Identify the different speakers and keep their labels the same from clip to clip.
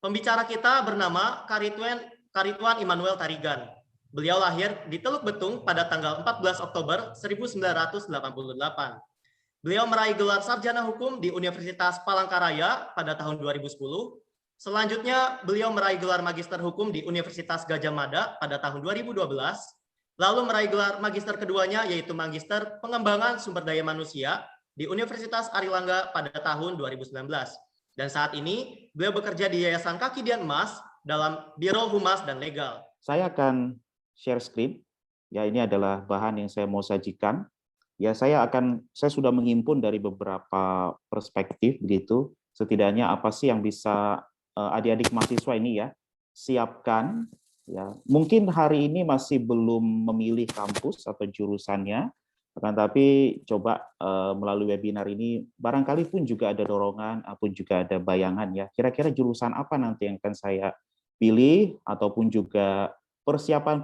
Speaker 1: Pembicara kita bernama Karituan Immanuel Tarigan. Beliau lahir di Teluk Betung pada tanggal 14 Oktober 1988. Beliau meraih gelar sarjana hukum di Universitas Palangkaraya pada tahun 2010. Selanjutnya, beliau meraih gelar magister hukum di Universitas Gadjah Mada pada tahun 2012. Lalu meraih gelar magister keduanya yaitu Magister Pengembangan Sumber Daya Manusia di Universitas Airlangga pada tahun 2019. Dan saat ini, beliau bekerja di Yayasan Kaki Dian Emas dalam Biro Humas dan Legal.
Speaker 2: Saya akan share screen. Ya, ini adalah bahan yang saya mau sajikan. Ya, saya sudah menghimpun dari beberapa perspektif begitu. Setidaknya apa sih yang bisa adik-adik mahasiswa ini ya siapkan. Ya, mungkin hari ini masih belum memilih kampus atau jurusannya, akan tapi coba melalui webinar ini barangkali pun juga ada dorongan ataupun juga ada bayangan ya. Kira-kira jurusan apa nanti yang akan saya pilih ataupun juga persiapan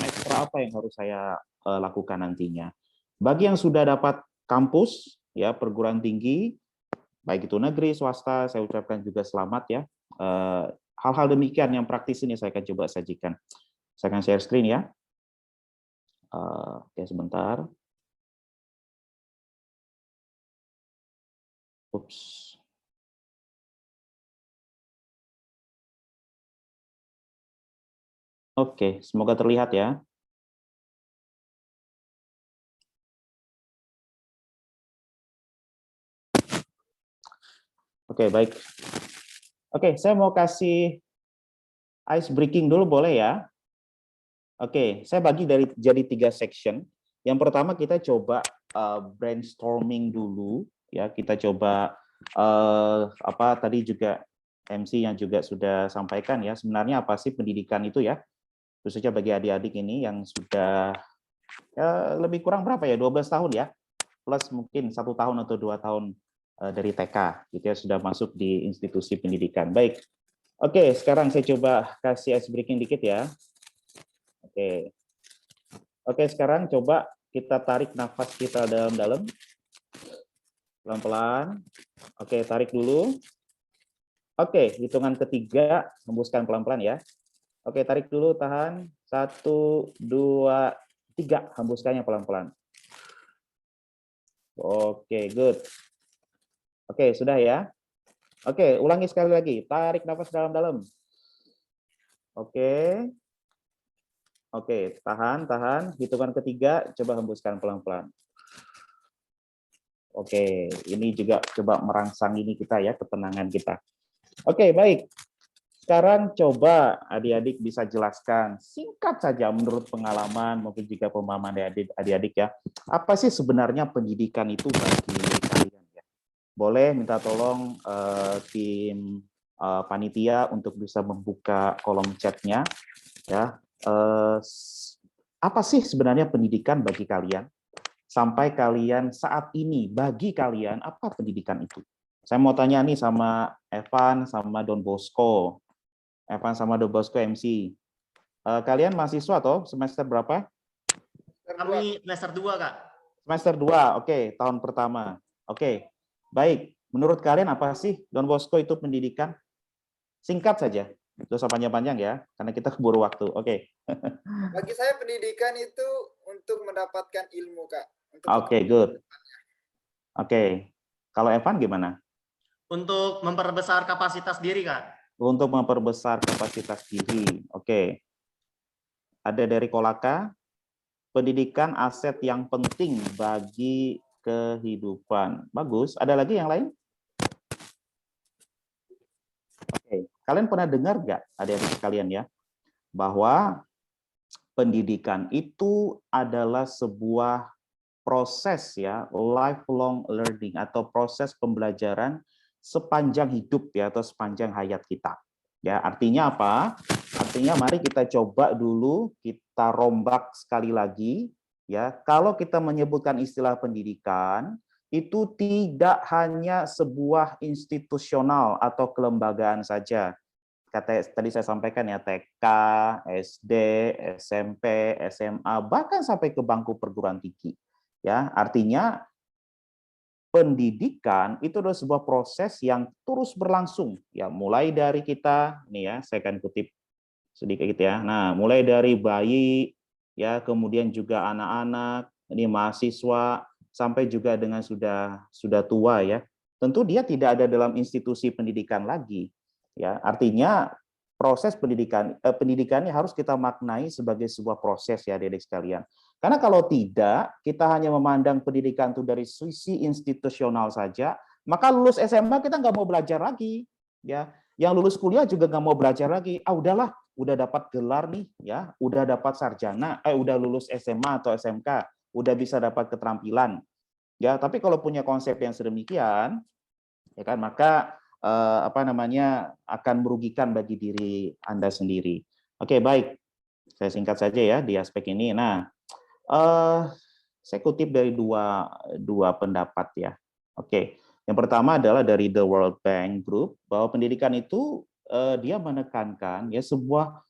Speaker 2: ekstra apa yang harus saya lakukan nantinya. Bagi yang sudah dapat kampus ya perguruan tinggi baik itu negeri swasta, saya ucapkan juga selamat ya. Hal-hal demikian yang praktis ini saya akan coba sajikan. Saya akan share screen ya. Oke, sebentar. Ups. Oke, semoga terlihat ya. Oke, baik. Oke, saya mau kasih ice breaking dulu boleh ya? Oke, saya bagi jadi 3 section. Yang pertama kita coba brainstorming dulu ya. Kita coba tadi juga MC yang juga sudah sampaikan ya. Sebenarnya apa sih pendidikan itu ya? Khususnya bagi adik-adik ini yang sudah ya, lebih kurang berapa ya? 12 tahun ya. Plus mungkin 1 tahun atau 2 tahun dari TK gitu ya sudah masuk di institusi pendidikan. Baik. Oke, sekarang saya coba kasih ice breaking dikit ya. Oke, sekarang coba kita tarik nafas kita dalam-dalam. Pelan-pelan. Oke, tarik dulu. Oke, hitungan ketiga, hembuskan pelan-pelan ya. Oke, tarik dulu, tahan. 1, 2, 3, hembuskannya pelan-pelan. Oke, good. Oke, sudah ya. Oke, ulangi sekali lagi. Tarik nafas dalam-dalam. Oke. Oke, tahan. Hitungan ketiga, coba hembuskan pelan-pelan. Oke, ini juga coba merangsang ini kita ya, ketenangan kita. Oke, baik. Sekarang coba adik-adik bisa jelaskan singkat saja menurut pengalaman, mungkin juga pemahaman adik-adik ya. Apa sih sebenarnya pendidikan itu bagi kalian ya? Boleh minta tolong tim panitia untuk bisa membuka kolom chatnya ya. Apa sih sebenarnya pendidikan bagi kalian? Sampai kalian saat ini, bagi kalian apa pendidikan itu? Saya mau tanya nih sama Evan sama Don Bosco. Evan sama Don Bosco MC. Kalian mahasiswa atau semester berapa?
Speaker 1: Kami semester 2, Kak.
Speaker 2: Semester 2, oke, tahun pertama. Oke, baik. Menurut kalian apa sih Don Bosco itu pendidikan? Singkat saja, itu usah panjang-panjang ya, karena kita keburu waktu. Oke.
Speaker 3: Bagi saya pendidikan itu untuk mendapatkan ilmu, Kak.
Speaker 2: Oke, good. Oke, kalau Evan gimana?
Speaker 1: Untuk memperbesar kapasitas diri, Kak.
Speaker 2: Untuk memperbesar kapasitas diri. Oke. Ada dari Kolaka, pendidikan aset yang penting bagi kehidupan. Bagus. Ada lagi yang lain? Oke. Kalian pernah dengar nggak, adik-adik sekalian ya, bahwa pendidikan itu adalah sebuah proses ya, lifelong learning atau proses pembelajaran sepanjang hidup ya atau sepanjang hayat kita. Ya, artinya apa? Artinya mari kita coba dulu kita rombak sekali lagi ya. Kalau kita menyebutkan istilah pendidikan itu tidak hanya sebuah institusional atau kelembagaan saja. Tadi saya sampaikan ya, TK, SD, SMP, SMA, bahkan sampai ke bangku perguruan tinggi. Ya, artinya pendidikan itu adalah sebuah proses yang terus berlangsung, ya, mulai dari kita, nih ya, saya akan kutip sedikit ya. Nah, mulai dari bayi, ya, kemudian juga anak-anak, ini mahasiswa, sampai juga dengan sudah tua ya. Tentu dia tidak ada dalam institusi pendidikan lagi, ya. Artinya proses pendidikannya harus kita maknai sebagai sebuah proses ya, adik-adik sekalian. Karena kalau tidak, kita hanya memandang pendidikan itu dari sisi institusional saja, maka lulus SMA kita nggak mau belajar lagi, ya. Yang lulus kuliah juga nggak mau belajar lagi. Ah, udahlah, udah dapat gelar nih, ya, udah dapat sarjana, udah lulus SMA atau SMK, udah bisa dapat keterampilan, ya. Tapi kalau punya konsep yang sedemikian, ya kan, maka apa namanya, akan merugikan bagi diri Anda sendiri. Oke, baik. Saya singkat saja ya di aspek ini. Nah, saya kutip dari dua pendapat ya. Oke, yang pertama adalah dari The World Bank Group, bahwa pendidikan itu dia menekankan ya sebuah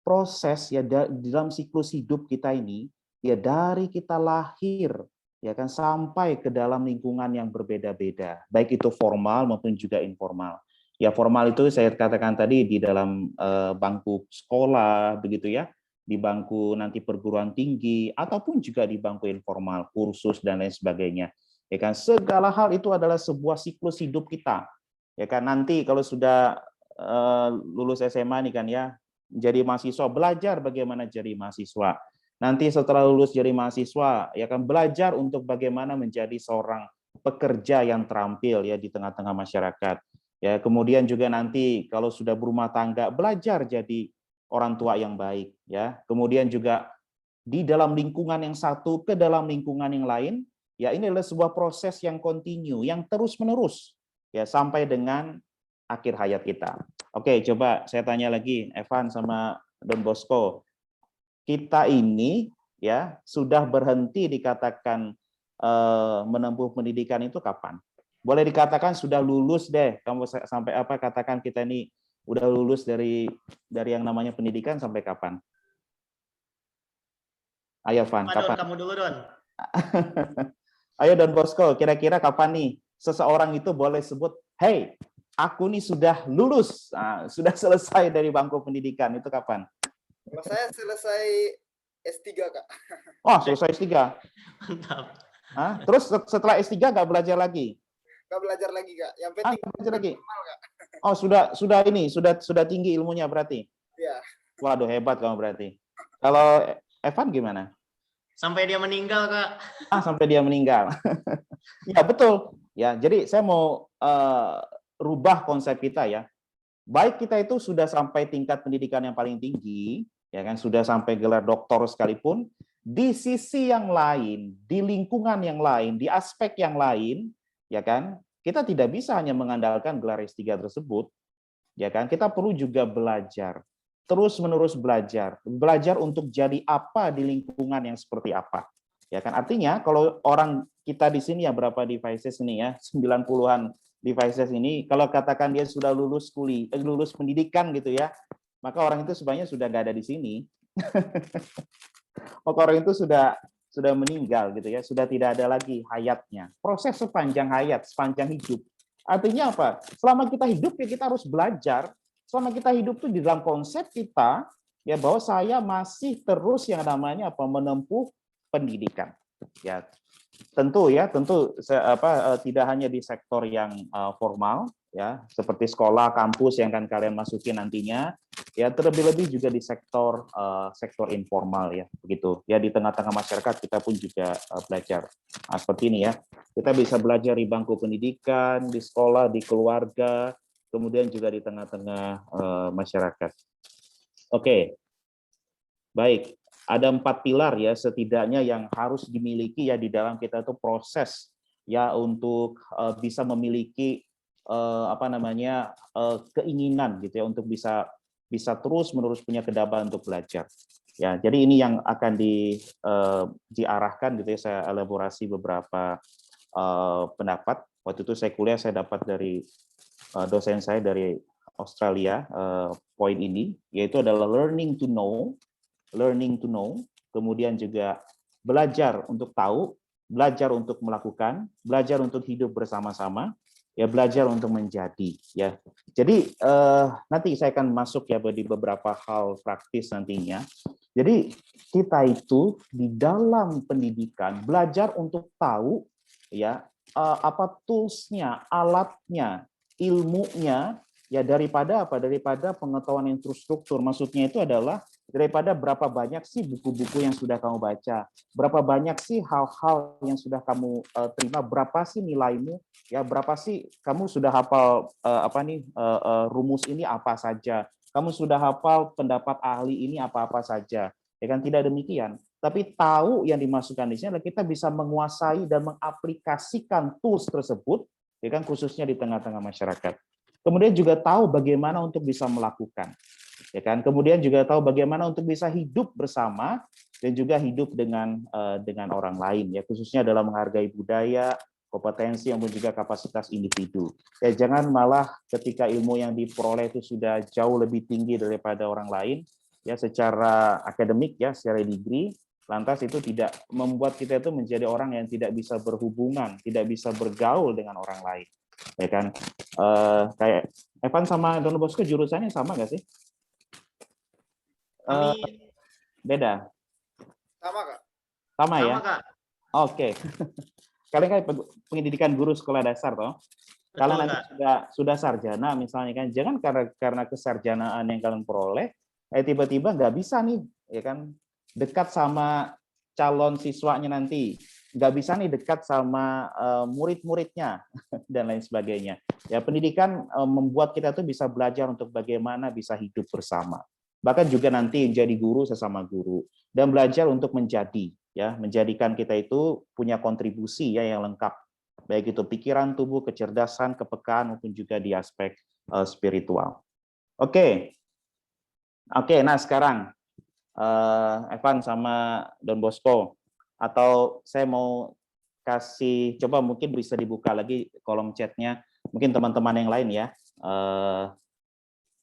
Speaker 2: proses ya dalam siklus hidup kita ini, ya dari kita lahir ya kan sampai ke dalam lingkungan yang berbeda-beda, baik itu formal maupun juga informal. Ya formal itu saya katakan tadi di dalam bangku sekolah begitu ya, di bangku nanti perguruan tinggi, ataupun juga di bangku informal, kursus dan lain sebagainya. Ya kan, segala hal itu adalah sebuah siklus hidup kita. Ya kan, nanti kalau sudah lulus SMA nih kan ya, jadi mahasiswa, belajar bagaimana jadi mahasiswa. Nanti setelah lulus jadi mahasiswa, ya kan belajar untuk bagaimana menjadi seorang pekerja yang terampil ya di tengah-tengah masyarakat. Ya, kemudian juga nanti kalau sudah berumah tangga, belajar jadi orang tua yang baik ya. Kemudian juga di dalam lingkungan yang satu ke dalam lingkungan yang lain, ya ini adalah sebuah proses yang kontinu, yang terus-menerus ya sampai dengan akhir hayat kita. Oke, coba saya tanya lagi Evan sama Don Bosco. Kita ini ya sudah berhenti dikatakan menempuh pendidikan itu kapan? Boleh dikatakan sudah lulus deh, kamu sampai apa katakan kita ini udah lulus dari yang namanya pendidikan sampai kapan? Ayo Van, kapan?
Speaker 1: Kamu dulu Don.
Speaker 2: Ayo Don Bosco, kira-kira kapan nih seseorang itu boleh sebut, hey, aku nih sudah lulus, sudah selesai dari bangku pendidikan, itu kapan?
Speaker 3: Kalau saya selesai S3, Kak.
Speaker 2: Oh, selesai S3.
Speaker 1: Mantap.
Speaker 2: Terus setelah S3 nggak belajar lagi?
Speaker 3: Nggak belajar lagi, Kak. Yang penting
Speaker 2: belajar lagi.
Speaker 3: normal, Kak.
Speaker 2: Oh, sudah tinggi ilmunya berarti?
Speaker 3: Iya.
Speaker 2: Waduh, hebat kamu berarti. Kalau Evan gimana?
Speaker 1: Sampai dia meninggal, Kak.
Speaker 2: Sampai dia meninggal. Ya, betul. Ya, jadi saya mau rubah konsep kita ya. Baik kita itu sudah sampai tingkat pendidikan yang paling tinggi, ya kan, sudah sampai gelar doktor sekalipun, di sisi yang lain, di lingkungan yang lain, di aspek yang lain, ya kan, kita tidak bisa hanya mengandalkan gelar S3 tersebut, ya kan, kita perlu juga belajar, terus-menerus belajar untuk jadi apa di lingkungan yang seperti apa, ya kan. Artinya kalau orang kita di sini ya berapa devices ini ya, 90-an devices ini, kalau katakan dia sudah lulus lulus pendidikan gitu ya, maka orang itu sebenarnya sudah nggak ada di sini. Maka orang itu sudah meninggal gitu ya, sudah tidak ada lagi hayatnya. Proses sepanjang hayat, sepanjang hidup. Artinya apa? Selama kita hidup ya kita harus belajar. Selama kita hidup tuh di dalam konsep kita ya bahwa saya masih terus yang namanya apa menempuh pendidikan. Ya, tentu tidak hanya di sektor yang formal ya seperti sekolah, kampus yang akan kalian masuki nantinya, ya terlebih-lebih juga di sektor informal ya begitu ya, di tengah-tengah masyarakat kita pun juga belajar seperti ini ya, kita bisa belajar di bangku pendidikan, di sekolah, di keluarga, kemudian juga di tengah-tengah masyarakat. Oke, baik. Ada 4 pilar ya setidaknya yang harus dimiliki ya di dalam kita itu proses ya untuk bisa memiliki keinginan gitu ya untuk bisa terus-menerus punya kedabalan untuk belajar. Ya, jadi ini yang akan diarahkan gitu ya, saya elaborasi beberapa pendapat. Waktu itu saya kuliah saya dapat dari dosen saya dari Australia, poin ini yaitu adalah learning to know, kemudian juga belajar untuk tahu, belajar untuk melakukan, belajar untuk hidup bersama-sama, ya belajar untuk menjadi, ya. Jadi nanti saya akan masuk ya di beberapa hal praktis nantinya. Jadi kita itu di dalam pendidikan belajar untuk tahu ya apa toolsnya, alatnya, ilmunya, ya daripada apa? Daripada pengetahuan yang terstruktur. Maksudnya itu adalah daripada berapa banyak sih buku-buku yang sudah kamu baca, berapa banyak sih hal-hal yang sudah kamu terima, berapa sih nilaimu, ya berapa sih kamu sudah hafal rumus ini apa saja, kamu sudah hafal pendapat ahli ini apa-apa saja, ya kan tidak demikian. Tapi tahu yang dimasukkan di sini adalah kita bisa menguasai dan mengaplikasikan tools tersebut, ya kan khususnya di tengah-tengah masyarakat. Kemudian juga tahu bagaimana untuk bisa melakukan, ya kan. Kemudian juga tahu bagaimana untuk bisa hidup bersama dan juga hidup dengan orang lain, ya khususnya dalam menghargai budaya, kompetensi maupun juga kapasitas individu. Ya jangan malah ketika ilmu yang diperoleh itu sudah jauh lebih tinggi daripada orang lain, ya secara akademik ya, secara degree, lantas itu tidak membuat kita itu menjadi orang yang tidak bisa berhubungan, tidak bisa bergaul dengan orang lain, ya kan? Kayak Evan sama Don Bosco jurusannya sama nggak sih?
Speaker 1: Kami
Speaker 2: Beda.
Speaker 3: Sama, Kak.
Speaker 2: Sama ya?
Speaker 1: sama, Kak.
Speaker 2: Oke. Kalian kan pendidikan guru sekolah dasar toh? Kalau nanti sudah sarjana misalnya kan, jangan karena kesarjanaan yang kalian peroleh, tiba-tiba nggak bisa nih, ya kan? Dekat sama calon siswanya nanti, nggak bisa nih dekat sama murid-muridnya dan lain sebagainya. Ya pendidikan membuat kita tuh bisa belajar untuk bagaimana bisa hidup bersama. Bahkan juga nanti menjadi guru sesama guru dan belajar untuk menjadi, ya menjadikan kita itu punya kontribusi ya yang lengkap, baik itu pikiran, tubuh, kecerdasan, kepekaan maupun juga di aspek spiritual. Oke, nah sekarang Evan sama Don Bosco, atau saya mau kasih coba mungkin bisa dibuka lagi kolom chatnya, mungkin teman-teman yang lain ya.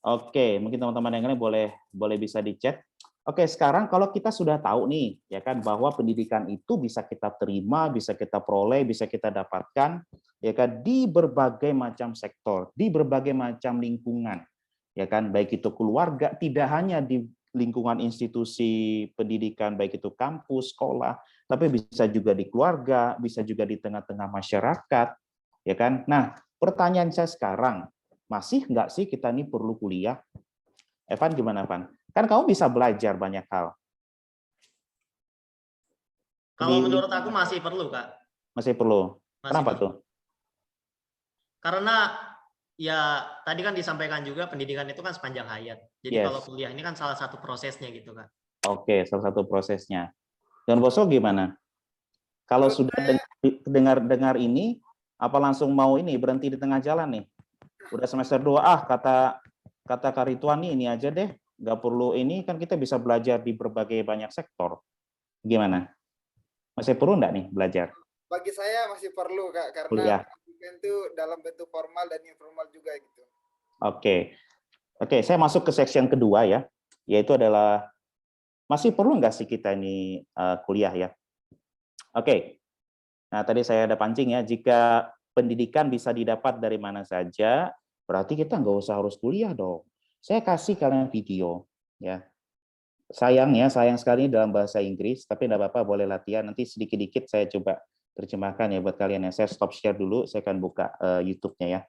Speaker 2: Oke, mungkin teman-teman yang lain boleh bisa di chat. Oke, sekarang kalau kita sudah tahu nih, ya kan, bahwa pendidikan itu bisa kita terima, bisa kita peroleh, bisa kita dapatkan, ya kan, di berbagai macam sektor, di berbagai macam lingkungan, ya kan, baik itu keluarga, tidak hanya di lingkungan institusi pendidikan, baik itu kampus, sekolah, tapi bisa juga di keluarga, bisa juga di tengah-tengah masyarakat, ya kan. Nah, pertanyaan saya sekarang, masih nggak sih kita ini perlu kuliah? Evan gimana, Evan? Kan kamu bisa belajar banyak hal.
Speaker 1: Kalau menurut aku masih perlu, Kak.
Speaker 2: Masih perlu. Kenapa tuh?
Speaker 1: Karena ya tadi kan disampaikan juga pendidikan itu kan sepanjang hayat. Jadi kalau kuliah ini kan salah satu prosesnya gitu, Kak.
Speaker 2: Oke, salah satu prosesnya. Dan Boso gimana? Kalau sudah dengar ini, apa langsung mau ini berhenti di tengah jalan nih? Udah semester 2, kata Kak Rituan ini aja deh, nggak perlu ini, kan kita bisa belajar di berbagai banyak sektor. Gimana? Masih perlu nggak nih belajar?
Speaker 3: Bagi saya masih perlu, Kak, karena pendidikan itu dalam bentuk formal dan informal juga gitu.
Speaker 2: Oke, saya masuk ke section kedua ya, yaitu adalah masih perlu nggak sih kita ini kuliah ya? Oke, nah tadi saya ada pancing ya, jika pendidikan bisa didapat dari mana saja, berarti kita nggak usah harus kuliah dong. Saya kasih kalian video ya. Sayang sekali dalam bahasa Inggris, tapi enggak apa-apa, boleh latihan. Nanti sedikit-dikit saya coba terjemahkan ya buat kalian ya. Saya stop share dulu, saya akan buka YouTube-nya ya.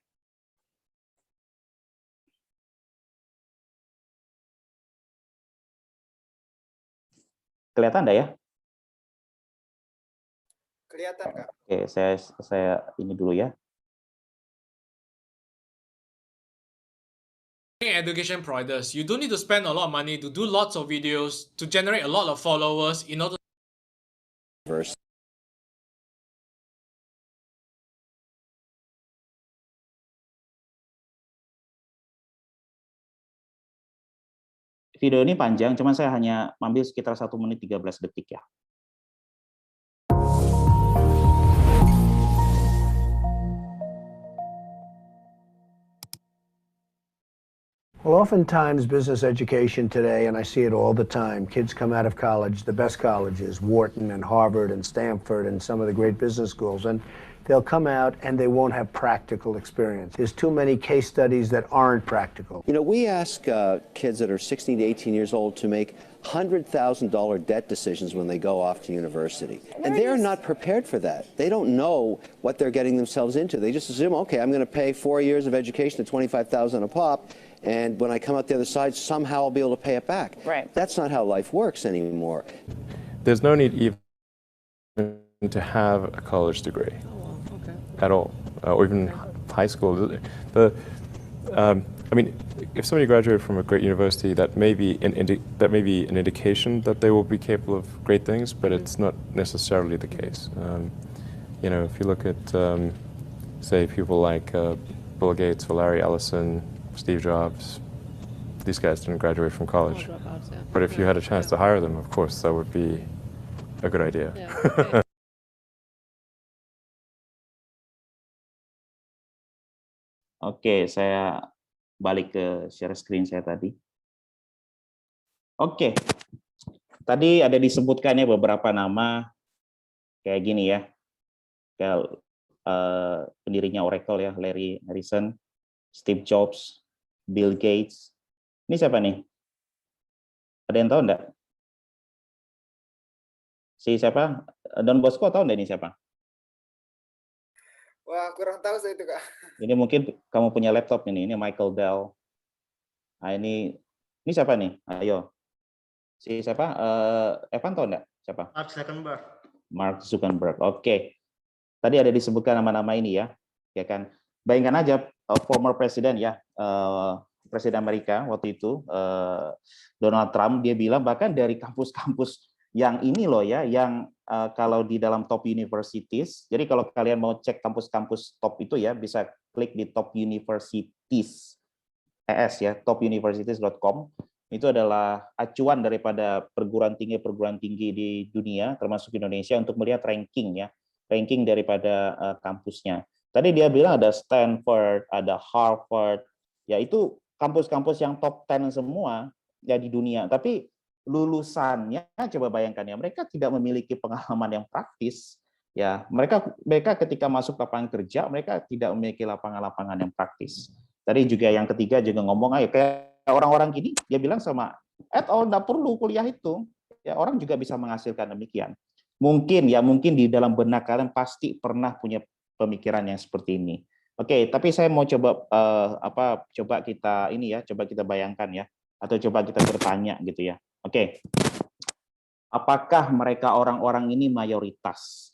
Speaker 2: Kelihatan enggak ya?
Speaker 3: Kelihatan, Kak.
Speaker 2: Oke, saya ini dulu ya.
Speaker 4: Education providers, you don't need to spend a lot of money to do lots of videos to generate a lot of followers in order
Speaker 2: Video ini panjang, cuman saya hanya ambil sekitar 1 menit 13 detik ya.
Speaker 5: Well, oftentimes business education today, and I see it all the time, kids come out of college, the best colleges, Wharton and Harvard and Stanford and some of the great business schools, and they'll come out and they won't have practical experience. There's too many case studies that aren't practical.
Speaker 6: You know, we ask kids that are 16 to 18 years old to make $100,000 debt decisions when they go off to university. And they're not prepared for that. They don't know what they're getting themselves into. They just assume, okay, I'm going to pay 4 years of education at $25,000 a pop, and when I come out the other side, somehow I'll be able to pay it back.
Speaker 7: Right.
Speaker 6: That's not how life works anymore.
Speaker 8: There's no need even to have a college degree at all, or even high school. I mean, if somebody graduated from a great university, that may be an indication that they will be capable of great things, but it's not necessarily the case. You know, if you look at, say, people like Bill Gates, Larry Ellison, Steve Jobs, these guys didn't graduate from college. But if you had a chance to hire them, of course, that would be a good idea.
Speaker 2: Oke, saya balik ke share screen saya tadi. Oke, tadi ada disebutkan ya beberapa nama kayak gini ya, kayak pendirinya Oracle ya, Larry Ellison, Steve Jobs, Bill Gates. Ini siapa nih? Ada yang tahu enggak? Si siapa? Don Bosco tahu enggak ini siapa?
Speaker 3: Wah, kurang tahu saya itu, Kak.
Speaker 2: Ini mungkin kamu punya laptop ini Michael Dell. Nah, ini siapa nih? Ayo. Si siapa? Evan tahu enggak? Siapa?
Speaker 1: Mark Zuckerberg.
Speaker 2: Mark Zuckerberg. Oke. Tadi ada disebutkan nama-nama ini ya. Ya kan? Bayangkan aja former president ya, presiden Amerika waktu itu, Donald Trump, dia bilang bahkan dari kampus-kampus yang ini loh ya, yang kalau di dalam top universities, jadi kalau kalian mau cek kampus-kampus top itu ya, bisa klik di top universities, ya, topuniversities.com, itu adalah acuan daripada perguruan tinggi di dunia, termasuk Indonesia, untuk melihat ranking ya, ranking daripada kampusnya. Tadi dia bilang ada Stanford, ada Harvard, ya itu kampus-kampus yang top 10 semua ya di dunia, tapi lulusannya coba bayangkan ya, mereka tidak memiliki pengalaman yang praktis ya, mereka ketika masuk lapangan kerja mereka tidak memiliki lapangan-lapangan yang praktis. Tadi juga yang ketiga juga ngomong aja kayak orang-orang gini, dia bilang sama enggak perlu kuliah itu ya, orang juga bisa menghasilkan demikian. Mungkin di dalam benak kalian pasti pernah punya pemikiran yang seperti ini. Oke, tapi saya mau coba coba kita bayangkan ya, atau coba kita bertanya gitu ya. Oke, apakah mereka orang-orang ini mayoritas?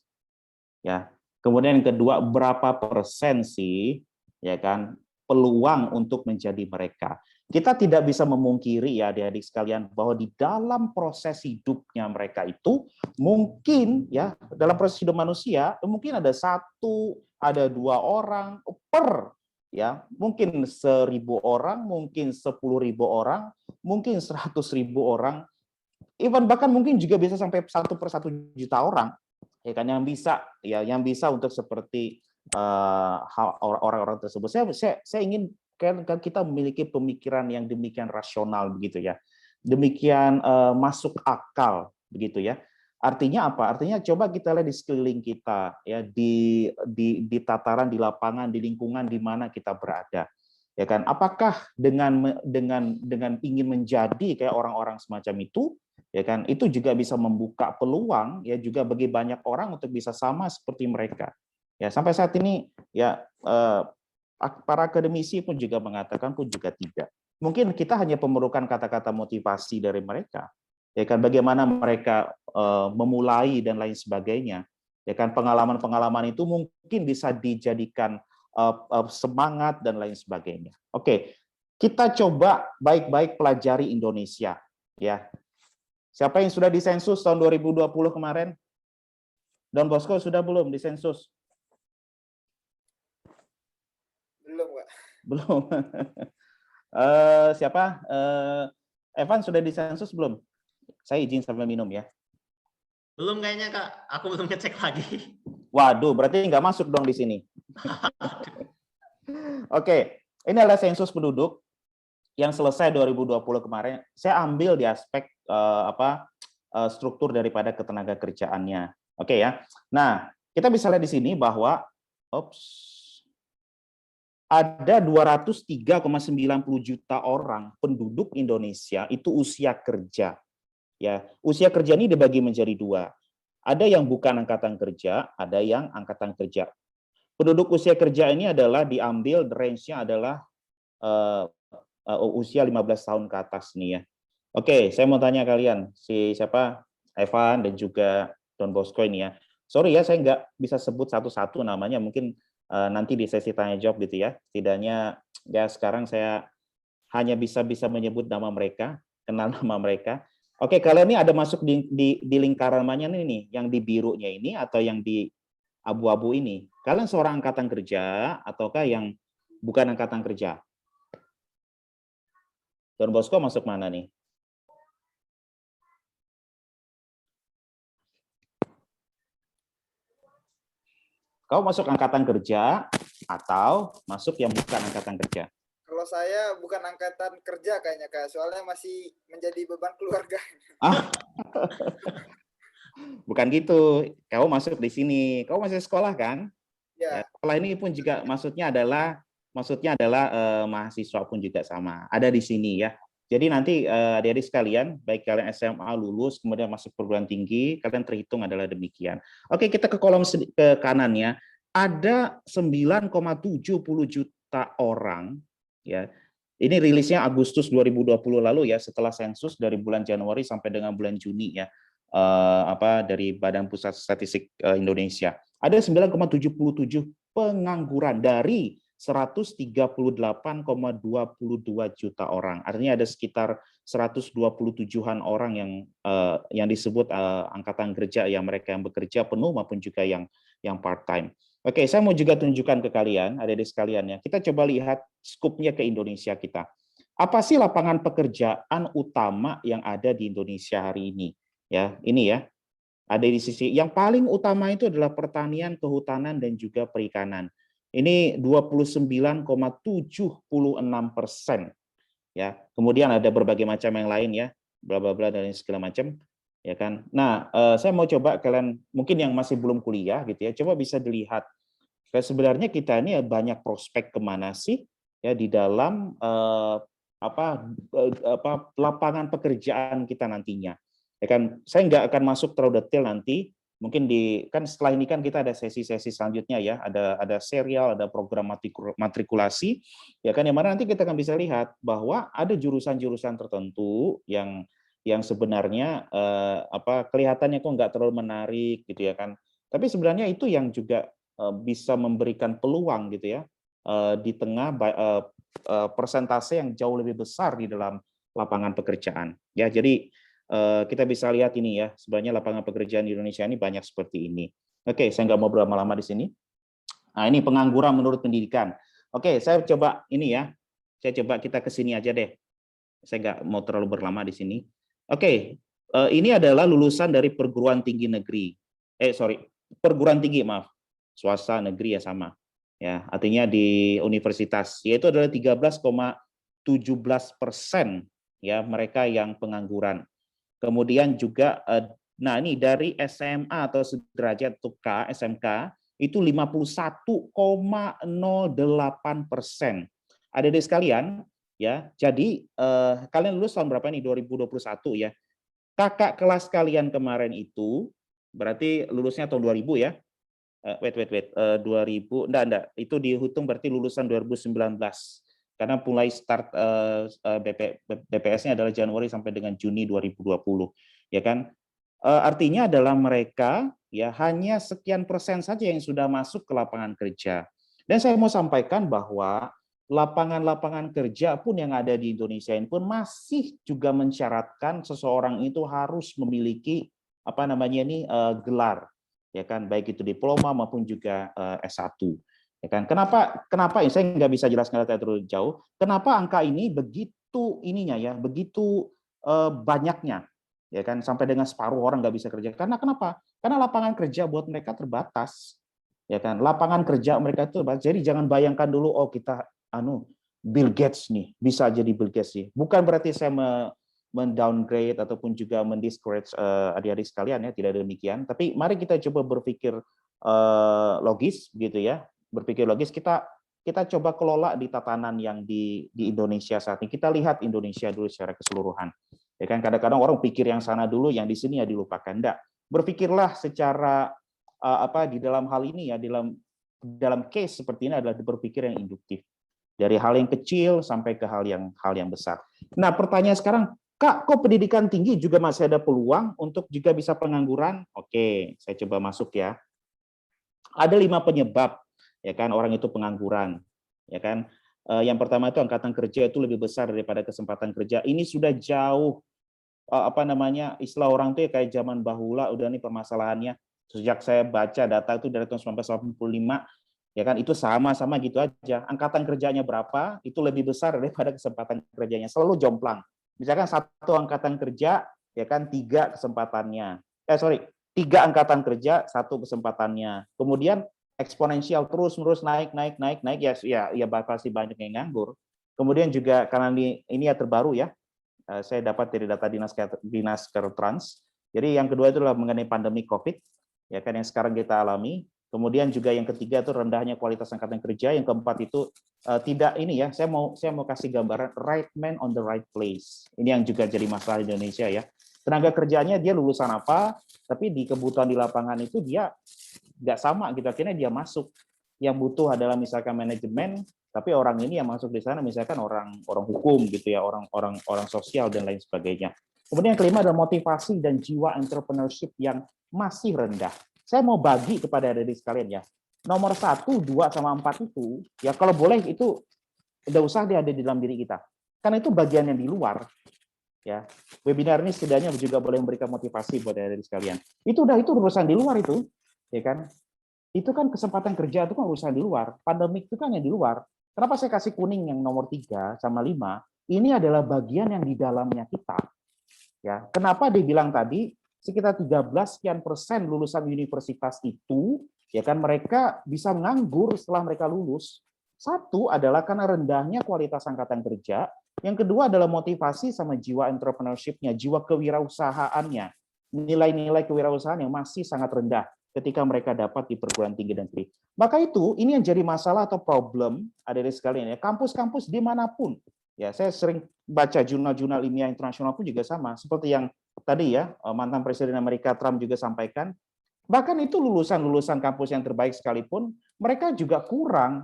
Speaker 2: Ya. Kemudian yang kedua, berapa persen sih, ya kan, peluang untuk menjadi mereka? Kita tidak bisa memungkiri ya, adik-adik sekalian, bahwa di dalam proses hidupnya mereka itu mungkin ya, dalam proses hidup manusia mungkin ada 1, ada 2 orang per ya, mungkin 1.000 orang, mungkin 10.000 orang, mungkin 100.000 orang, even bahkan mungkin juga bisa sampai 1 per 1 juta orang, ya kan, yang bisa untuk seperti orang-orang tersebut. Saya ingin kita memiliki pemikiran yang demikian rasional begitu ya, demikian masuk akal begitu ya. Artinya apa? Artinya coba kita lihat di sekeliling kita ya, di tataran, di lapangan, di lingkungan di mana kita berada. Ya kan? Apakah dengan ingin menjadi kayak orang-orang semacam itu, ya kan? Itu juga bisa membuka peluang ya juga bagi banyak orang untuk bisa sama seperti mereka. Ya, sampai saat ini ya para akademisi pun juga mengatakan pun juga tidak. Mungkin kita hanya memerlukan kata-kata motivasi dari mereka. Ya kan, bagaimana mereka memulai dan lain sebagainya. Ya kan, pengalaman-pengalaman itu mungkin bisa dijadikan semangat dan lain sebagainya. Oke, kita coba baik-baik pelajari Indonesia ya. Siapa yang sudah disensus tahun 2020 kemarin? Don Bosco sudah belum disensus?
Speaker 3: Belum, Pak.
Speaker 2: Belum. Siapa? Evan sudah disensus belum? Saya izin sambil minum ya.
Speaker 1: Belum kayaknya, Kak. Aku belum ngecek lagi.
Speaker 2: Waduh, berarti nggak masuk dong di sini. Oke, ini adalah sensus penduduk. yang selesai 2020 kemarin, saya ambil di aspek struktur daripada ketenaga kerjaannya. Oke ya. Nah, kita bisa lihat di sini bahwa ada 203,90 juta orang penduduk Indonesia itu usia kerja. Ya, usia kerja ini dibagi menjadi dua. Ada yang bukan angkatan kerja, ada yang angkatan kerja. Penduduk usia kerja ini adalah diambil range-nya adalah usia 15 tahun ke atas nih ya. Oke, saya mau tanya kalian, siapa? Evan dan juga Don Bosco ini ya. Sorry ya, saya nggak bisa sebut satu-satu namanya, mungkin nanti di sesi tanya jawab gitu ya. Setidaknya ya sekarang saya hanya bisa menyebut nama mereka, kenal nama mereka. Oke, kalian ini ada masuk di lingkaran mana nih, yang di birunya ini atau yang di abu-abu ini? Kalian seorang angkatan kerja ataukah yang bukan angkatan kerja? Don Bosco masuk mana nih? Kau masuk angkatan kerja atau masuk yang bukan angkatan kerja?
Speaker 3: Kalau saya bukan angkatan kerja kayaknya Kak, soalnya masih menjadi beban keluarga.
Speaker 2: Bukan gitu. Kau masuk di sini. Kau masih sekolah kan?
Speaker 3: Ya.
Speaker 2: Sekolah ini pun juga maksudnya adalah mahasiswa pun juga sama. Ada di sini ya. Jadi nanti adik-adik sekalian, baik kalian SMA lulus, kemudian masuk perguruan tinggi, kalian terhitung adalah demikian. Oke, kita ke kolom ke kanan ya. Ada 9,70 juta orang, ya. Ini rilisnya Agustus 2020 lalu ya, setelah sensus dari bulan Januari sampai dengan bulan Juni ya, dari Badan Pusat Statistik Indonesia. Ada 9,77 pengangguran dari 138,22 juta orang. Artinya ada sekitar 127-an orang yang disebut angkatan kerja, yang mereka yang bekerja penuh maupun juga yang part time. Oke, saya mau juga tunjukkan ke kalian, adik-adik sekalian ya. Kita coba lihat skupnya ke Indonesia kita. Apa sih lapangan pekerjaan utama yang ada di Indonesia hari ini? Ya, ini ya. Ada di sisi yang paling utama itu adalah pertanian, kehutanan dan juga perikanan. Ini 29,76%. Ya, kemudian ada berbagai macam yang lain ya, bla bla bla dan segala macam, ya kan. Nah, saya mau coba kalian mungkin yang masih belum kuliah gitu ya, coba bisa dilihat. Sebenarnya kita ini banyak prospek kemana sih ya di dalam lapangan pekerjaan kita nantinya. Ya kan, saya nggak akan masuk terlalu detail nanti. Mungkin kan setelah ini kan kita ada sesi-sesi selanjutnya ya, ada serial, ada program matrikulasi, ya kan, yang mana nanti kita akan bisa lihat bahwa ada jurusan-jurusan tertentu yang sebenarnya kelihatannya kok nggak terlalu menarik gitu ya kan, tapi sebenarnya itu yang juga bisa memberikan peluang gitu ya di tengah persentase yang jauh lebih besar di dalam lapangan pekerjaan ya. Jadi kita bisa lihat ini ya, sebenarnya lapangan pekerjaan di Indonesia ini banyak seperti ini. Oke, saya nggak mau berlama-lama di sini. Nah, ini pengangguran menurut pendidikan. Oke, saya coba ini ya, kita ke sini aja deh. Saya nggak mau terlalu berlama di sini. Oke, ini adalah lulusan dari perguruan tinggi negeri. Perguruan tinggi, maaf. Swasta, negeri ya sama. Ya, artinya di universitas, yaitu adalah 13,17% ya mereka yang pengangguran. Kemudian juga, nah ini dari SMA atau sederajat untuk SMK, itu 51,08%. Adik-adik sekalian, ya. Jadi kalian lulus tahun berapa nih? 2021 ya. Kakak kelas kalian kemarin itu, berarti lulusnya tahun 2000 ya. 2000, enggak, itu dihitung berarti lulusan 2019. Karena mulai start BPS-nya adalah Januari sampai dengan Juni 2020, ya kan? Artinya adalah mereka ya hanya sekian persen saja yang sudah masuk ke lapangan kerja. Dan saya mau sampaikan bahwa lapangan-lapangan kerja pun yang ada di Indonesia ini pun masih juga mensyaratkan seseorang itu harus memiliki gelar, ya kan? Baik itu diploma maupun juga S1. Ya kan? Kenapa saya nggak bisa jelaskan terlalu jauh. Kenapa angka ini begitu banyaknya, ya kan, sampai dengan separuh orang nggak bisa kerja. Karena kenapa? Karena lapangan kerja buat mereka terbatas, ya kan. Lapangan kerja mereka itu terbatas. Jadi jangan bayangkan dulu kita Bill Gates nih, bisa jadi Bill Gates nih. Bukan berarti saya mendowngrade ataupun juga mendiscourage adik-adik sekalian ya, tidak demikian. Tapi mari kita coba berpikir logis gitu ya. Berpikir logis, kita coba kelola di tatanan yang di Indonesia saat ini. Kita lihat Indonesia dulu secara keseluruhan. Ya kan, kadang-kadang orang pikir yang sana dulu, yang di sini ya dilupakan. Enggak. Berpikirlah secara di dalam hal ini ya, dalam case seperti ini adalah berpikir yang induktif. Dari hal yang kecil sampai ke hal yang besar. Nah, pertanyaan sekarang, Kak, kok pendidikan tinggi juga masih ada peluang untuk juga bisa pengangguran? Oke, saya coba masuk ya. Ada 5 penyebab ya kan orang itu pengangguran. Ya kan? Yang pertama itu angkatan kerja itu lebih besar daripada kesempatan kerja. Ini sudah jauh istilah orang tuh ya kayak zaman bahula udah nih permasalahannya. Sejak saya baca data itu dari tahun 1985 ya kan, itu sama-sama gitu aja. Angkatan kerjanya berapa, itu lebih besar daripada kesempatan kerjanya. Selalu jomplang. Misalkan 1 angkatan kerja, ya kan 3 kesempatannya. 3 angkatan kerja, 1 kesempatannya. Kemudian eksponensial terus-menerus naik ya pasti banyak yang nganggur. Kemudian juga karena ini ya terbaru ya, saya dapat dari data Dinas Kertrans. Jadi yang kedua itu adalah mengenai pandemi COVID, ya kan yang sekarang kita alami. Kemudian juga yang ketiga itu rendahnya kualitas angkatan kerja. Yang keempat itu tidak ini ya. Saya mau kasih gambaran right man on the right place. Ini yang juga jadi masalah di Indonesia ya. Tenaga kerjanya dia lulusan apa, tapi di kebutuhan di lapangan itu dia nggak sama gitu. Akhirnya dia masuk. Yang butuh adalah misalkan manajemen, tapi orang ini yang masuk di sana misalkan orang hukum gitu ya, orang sosial dan lain sebagainya. Kemudian yang kelima adalah motivasi dan jiwa entrepreneurship yang masih rendah. Saya mau bagi kepada adik-adik sekalian ya. Nomor 1, 2, sama 4 itu, ya kalau boleh itu udah usah dia ada di dalam diri kita. Karena itu bagian yang di luar. Ya, webinar ini setidaknya juga boleh memberikan motivasi buat adik-adik sekalian. Itu urusan di luar itu, ya kan? Itu kan kesempatan kerja itu kan urusan di luar. Pandemik itu kan yang di luar. Kenapa saya kasih kuning yang nomor 3 sama 5? Ini adalah bagian yang di dalamnya kita. Ya, kenapa dibilang tadi sekitar 13% lulusan universitas itu ya kan mereka bisa nganggur setelah mereka lulus. Satu adalah karena rendahnya kualitas angkatan kerja, yang kedua adalah motivasi sama jiwa entrepreneurship-nya, jiwa kewirausahaannya. Nilai-nilai kewirausahaan yang masih sangat rendah ketika mereka dapat di perguruan tinggi negeri. Maka ini yang jadi masalah atau problem adik-adik sekalian ya, kampus-kampus dimanapun. Ya, saya sering baca jurnal-jurnal ilmiah internasional pun juga sama, seperti yang tadi ya mantan Presiden Amerika Trump juga sampaikan. Bahkan itu lulusan kampus yang terbaik sekalipun, mereka juga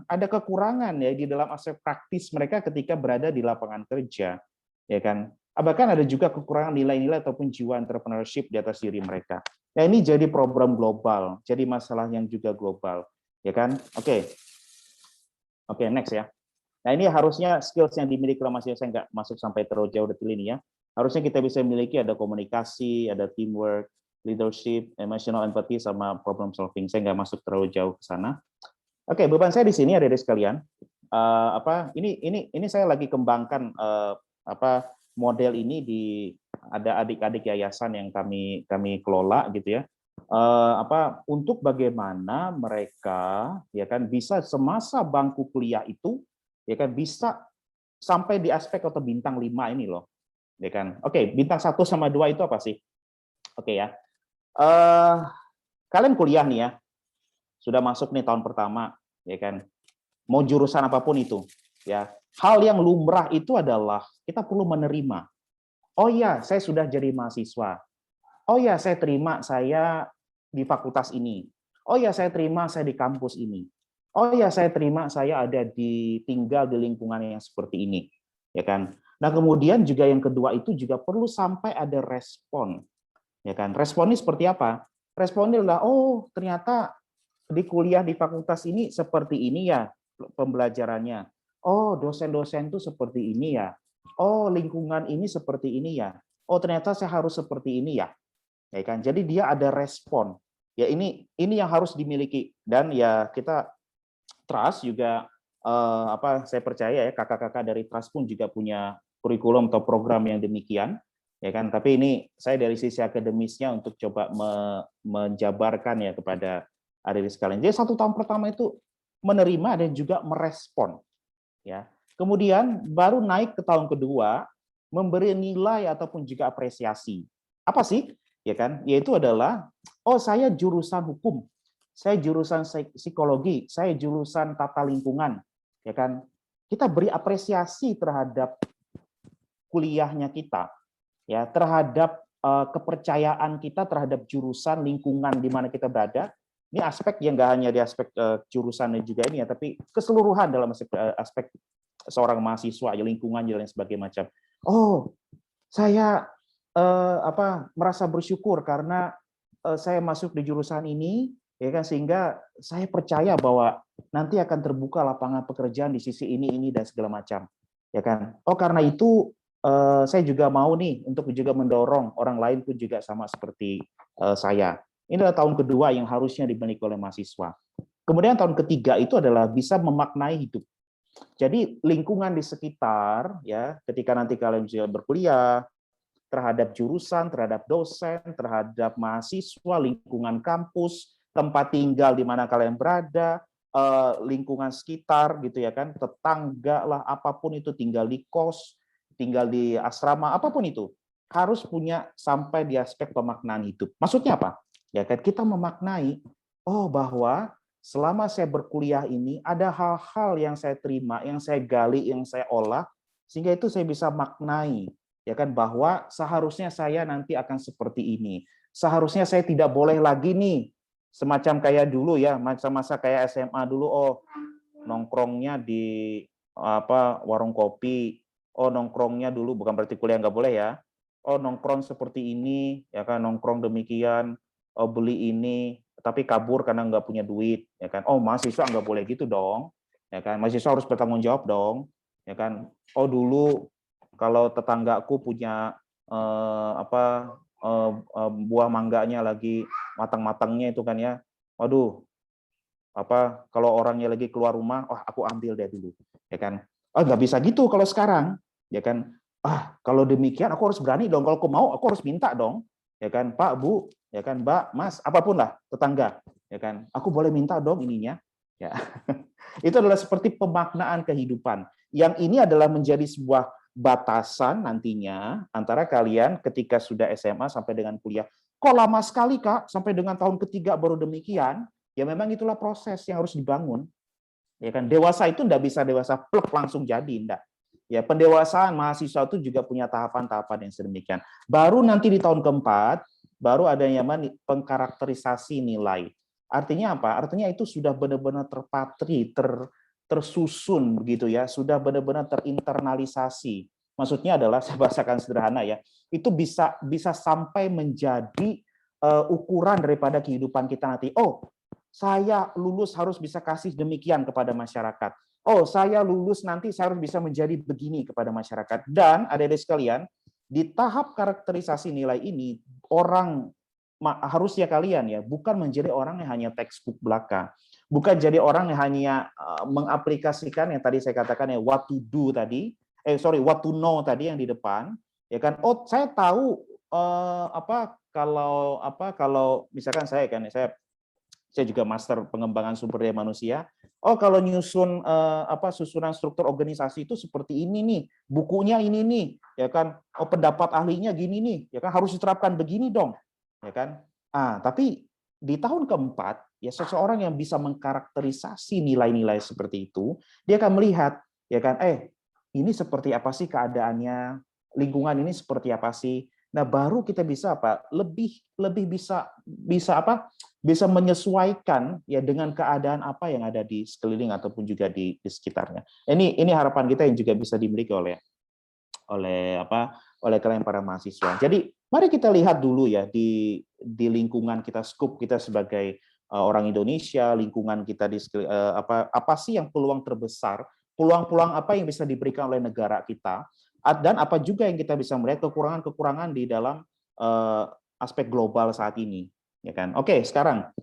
Speaker 2: ada kekurangan ya di dalam aspek praktis mereka ketika berada di lapangan kerja, ya kan. Bahkan ada juga kekurangan nilai-nilai ataupun jiwa entrepreneurship di atas diri mereka. Nah, ini jadi problem global, jadi masalah yang juga global, ya kan. Oke, next ya. Nah, ini harusnya skills yang dimiliki oleh mahasiswa, saya nggak masuk sampai terlalu jauh detail ini ya. Harusnya kita bisa memiliki ada komunikasi, ada teamwork, leadership, emotional empathy, sama problem solving. Saya nggak masuk terlalu jauh ke sana. Oke, beban saya di sini ada sekalian. Ini saya lagi kembangkan model ini ada adik-adik yayasan yang kami kelola gitu ya. Untuk bagaimana mereka ya kan bisa semasa bangku kuliah itu ya kan bisa sampai di aspek atau bintang 5 ini loh. Ya kan. Oke, bintang 1 sama 2 itu apa sih? Oke ya. Kalian kuliah nih ya. Sudah masuk nih tahun pertama, ya kan. Mau jurusan apapun itu, ya. Hal yang lumrah itu adalah kita perlu menerima. Oh iya, saya sudah jadi mahasiswa. Oh iya, saya terima saya di fakultas ini. Oh iya, saya terima saya di kampus ini. Oh ya, saya terima saya ada tinggal di lingkungan yang seperti ini, ya kan. Nah, kemudian juga yang kedua itu juga perlu sampai ada respon, ya kan. Respon ini seperti apa? Respon ini adalah ternyata di kuliah di fakultas ini seperti ini ya pembelajarannya. Oh, dosen-dosen itu seperti ini ya. Oh, lingkungan ini seperti ini ya. Oh, ternyata saya harus seperti ini ya. Ya kan. Jadi dia ada respon. Ya ini yang harus dimiliki dan ya kita Trust juga saya percaya ya kakak-kakak dari Trust pun juga punya kurikulum atau program yang demikian ya kan, tapi ini saya dari sisi akademisnya untuk coba menjabarkan ya kepada adik-adik sekalian. Jadi 1 tahun pertama itu menerima dan juga merespon ya. Kemudian baru naik ke tahun kedua, memberi nilai ataupun juga apresiasi. Apa sih? Ya kan? Yaitu adalah, oh saya jurusan hukum, saya jurusan psikologi, saya jurusan tata lingkungan, ya kan? Kita beri apresiasi terhadap kuliahnya kita, ya, terhadap kepercayaan kita terhadap jurusan lingkungan di mana kita berada. Ini aspek yang nggak hanya di aspek jurusannya juga ini ya, tapi keseluruhan dalam aspek seorang mahasiswa, ya, lingkungan dan sebagainya macam. Oh, saya merasa bersyukur karena saya masuk di jurusan ini, ya kan, sehingga saya percaya bahwa nanti akan terbuka lapangan pekerjaan di sisi ini dan segala macam, ya kan. Oh, karena itu saya juga mau nih untuk juga mendorong orang lain pun juga sama seperti saya. Ini adalah tahun kedua yang harusnya dimiliki oleh mahasiswa. Kemudian tahun ketiga itu adalah bisa memaknai hidup. Jadi lingkungan di sekitar, ya, ketika nanti kalian bisa berkuliah, terhadap jurusan, terhadap dosen, terhadap mahasiswa, lingkungan kampus, tempat tinggal di mana kalian berada, lingkungan sekitar, gitu ya kan, tetangga lah, apapun itu, tinggal di kos, tinggal di asrama, apapun itu, harus punya sampai di aspek pemaknaan hidup. Maksudnya apa? Ya kan, kita memaknai, oh bahwa selama saya berkuliah ini ada hal-hal yang saya terima, yang saya gali, yang saya olah, sehingga itu saya bisa maknai, ya kan, bahwa seharusnya saya nanti akan seperti ini. Seharusnya saya tidak boleh lagi nih semacam kayak dulu ya, masa-masa kayak SMA dulu, oh nongkrongnya di warung kopi, oh nongkrongnya dulu bukan berarti kuliah nggak boleh ya. Oh nongkrong seperti ini, ya kan, nongkrong demikian, oh beli ini, tapi kabur karena nggak punya duit, ya kan. Oh mahasiswa nggak boleh gitu dong, ya kan. Mahasiswa harus bertanggung jawab dong, ya kan. Oh dulu kalau tetanggaku punya buah mangganya lagi matang-matangnya itu kan ya, waduh, kalau orangnya lagi keluar rumah, oh aku ambil deh dulu, ya kan. Oh nggak bisa gitu kalau sekarang, ya kan. Kalau demikian aku harus berani dong, kalau aku mau aku harus minta dong, ya kan, Pak, Bu, ya kan, Mbak, Mas, apapun lah, tetangga, ya kan, aku boleh minta dong ininya, ya. Itu adalah seperti pemaknaan kehidupan. Yang ini adalah menjadi sebuah batasan nantinya antara kalian ketika sudah SMA sampai dengan kuliah. Kok lama sekali, Kak, sampai dengan tahun ketiga baru demikian? Ya memang itulah proses yang harus dibangun. Ya kan, dewasa itu enggak bisa dewasa plek langsung jadi, enggak. Ya, pendewasaan mahasiswa itu juga punya tahapan-tahapan yang sedemikian. Baru nanti di tahun keempat, baru ada yang namanya pengkarakterisasi nilai. Artinya apa? Artinya itu sudah benar-benar terpatri, tersusun begitu ya, sudah benar-benar terinternalisasi. Maksudnya adalah, saya bahasakan sederhana ya, itu bisa sampai menjadi ukuran daripada kehidupan kita nanti. Oh, saya lulus harus bisa kasih demikian kepada masyarakat. Oh, saya lulus nanti saya harus bisa menjadi begini kepada masyarakat. Dan adik-adik sekalian, di tahap karakterisasi nilai ini, orang harusnya kalian ya, bukan menjadi orang yang hanya textbook belaka. Bukan jadi orang yang hanya mengaplikasikan yang tadi saya katakan ya, what to do tadi, what to know tadi yang di depan, ya kan. Oh, saya tahu kalau misalkan saya juga master pengembangan sumber daya manusia. Oh, kalau nyusun susunan struktur organisasi itu seperti ini nih, bukunya ini nih, ya kan. Oh, pendapat ahlinya gini nih, ya kan, harus diterapkan begini dong, ya kan. Tapi di tahun keempat, ya seseorang yang bisa mengkarakterisasi nilai-nilai seperti itu, dia akan melihat, ya kan, ini seperti apa sih keadaannya, lingkungan ini seperti apa sih. Nah, baru kita bisa lebih bisa menyesuaikan ya dengan keadaan apa yang ada di sekeliling ataupun juga di sekitarnya. Ini harapan kita yang juga bisa dimiliki oleh kalian para mahasiswa. Jadi mari kita lihat dulu ya di lingkungan kita, scope kita sebagai orang Indonesia, lingkungan kita di apa sih yang peluang terbesar, peluang-peluang apa yang bisa diberikan oleh negara kita, dan apa juga yang kita bisa melihat kekurangan-kekurangan di dalam aspek global saat ini, ya kan. Oke, sekarang